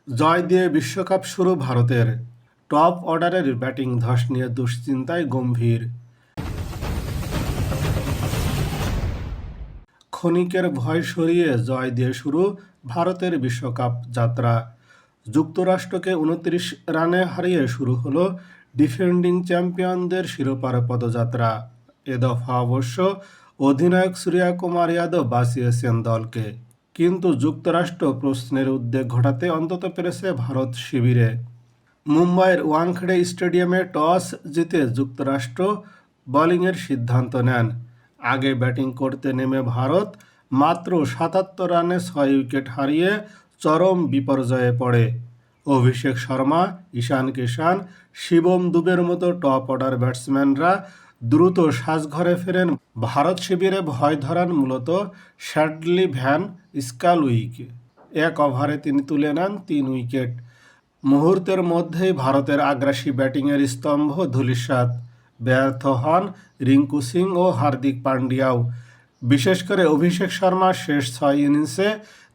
জয় দিয়ে বিশ্বকাপ শুরু ভারতের। টপ অর্ডারের ব্যাটিং ধস নিয়ে দুশ্চিন্তায় গম্ভীর। ক্ষণিকের ভয় সরিয়ে জয় দিয়ে শুরু ভারতের বিশ্বকাপ যাত্রা। যুক্তরাষ্ট্রকে ২৯ রানে হারিয়ে শুরু হলো ডিফেন্ডিং চ্যাম্পিয়নদের শিরোপার পদযাত্রা। এ দফা অবশ্য অধিনায়ক সূর্যকুমার যাদব বাঁচিয়েছেন দলকে, কিন্তু যুক্তরাষ্ট্র প্রশ্নের উদ্বেগ ঘটাতে অন্তত পেরেছে ভারত শিবিরে। মুম্বাইয়ের ওয়াংখেড়ে স্টেডিয়ামে টস জিতে যুক্তরাষ্ট্র বোলিংয়ের সিদ্ধান্ত নেন। আগে ব্যাটিং করতে নেমে ভারত মাত্র ৭৭ রানে ৬ উইকেট হারিয়ে চরম বিপর্যয়ে পড়ে। অভিষেক শর্মা, ঈশান কিষান, শিবম দুবের মতো টপ অর্ডার ব্যাটসম্যানরা দ্রুত সাজঘরে ফেরেন। ভারত শিবিরে ভয় ধরান মূলত শ্যাডলি ভ্যান স্কালউইক। এক ওভারে তিনি তুলে নেন ৩ উইকেট। মুহূর্তের মধ্যেই ভারতের আগ্রাসী ব্যাটিংয়ের স্তম্ভ ধূলিসাৎ। ব্যর্থ হন রিঙ্কু সিং ও হার্দিক পান্ডিয়াও। বিশেষ করে অভিষেক শর্মার শেষ ৬ ইনিংসে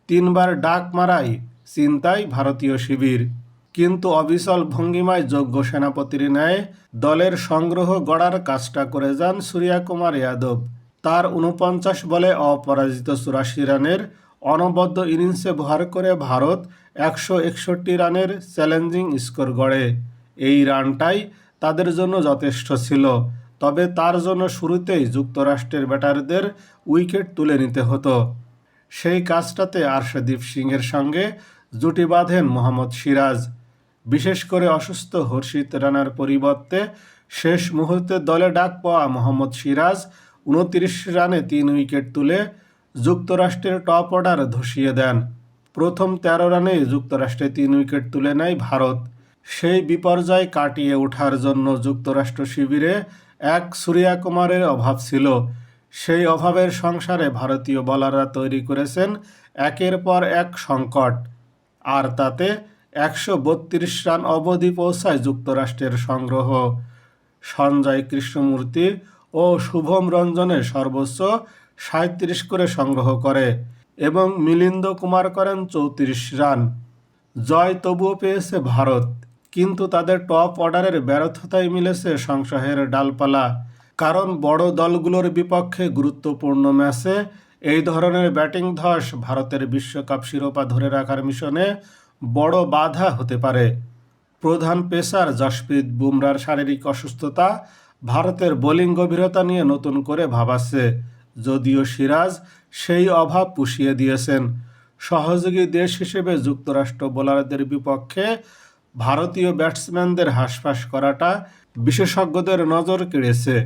৩ বার ডাক মারায় চিন্তায় ভারতীয় শিবির। কিন্তু অবিচল ভঙ্গিমায় যোগ্য সেনাপতির ন্যায় দলের সংগ্রহ গড়ার কাজটা করে যান সূর্যকুমার যাদব। তার ৪৯ বলে অপরাজিত ৮৪ রানের অনবদ্য ইনিংসে ভর করে ভারত ১৬১ রানের চ্যালেঞ্জিং স্কোর গড়ে। এই রানটাই তাদের জন্য যথেষ্ট ছিল, তবে তার জন্য শুরুতেই যুক্তরাষ্ট্রের ব্যাটারদের উইকেট তুলে নিতে হতো। সেই কাজটাতে আর্শদীপ সিংয়ের সঙ্গে জুটি বাঁধেন মোহাম্মদ সিরাজ। বিশেষ করে অসুস্থ হর্ষিত রানার পরিবর্তে শেষ মুহূর্তে দলে ডাক পাওয়া মোহাম্মদ সিরাজ ২৯ রানে ৩ উইকেট তুলে যুক্তরাষ্ট্রের টপ অর্ডার ধসিয়ে দেন। প্রথম ১৩ রানেই যুক্তরাষ্ট্রে ৩ উইকেট তুলে নেয় ভারত। সেই বিপর্যয় কাটিয়ে ওঠার জন্য যুক্তরাষ্ট্র শিবিরে এক সূর্যকুমারের অভাব ছিল। সেই অভাবের সংসারে ভারতীয় বোলাররা তৈরি করেছেন একের পর এক সংকট, আর তাতে ১৩২ রান অবধি পৌঁছায় যুক্তরাষ্ট্রের সংগ্রহ। সঞ্জয় কৃষ্ণমূর্তি ও শুভম রঞ্জনের সর্বোচ্চ ৩৭ করে সংগ্রহ করে এবং মিলিন্দ কুমার করেন ৩৪ রান। জয় তবুও পেয়েছে ভারত, কিন্তু তাদের টপ অর্ডারের ব্যর্থতায় মিলেছে সংশয়ের ডালপালা। কারণ বড় দলগুলোর বিপক্ষে গুরুত্বপূর্ণ ম্যাচে এই ধরনের ব্যাটিং ধস ভারতের বিশ্বকাপ শিরোপা ধরে রাখার মিশনে বড় বাধা হতে পারে। প্রধান পেসার জসপ্রীত বুমরার শারীরিক অসুস্থতা ভারতের বোলিং গভীরতা নিয়ে নতুন করে ভাবাচ্ছে, যদিও সিরাজ সেই অভাব পুষিয়ে দিয়েছেন। সহযোগী দেশ হিসেবে যুক্তরাষ্ট্র বোলারদের বিপক্ষে ভারতীয় ব্যাটসম্যানদের হাঁসফাঁস করাটা বিশেষজ্ঞদের নজর কেড়েছে।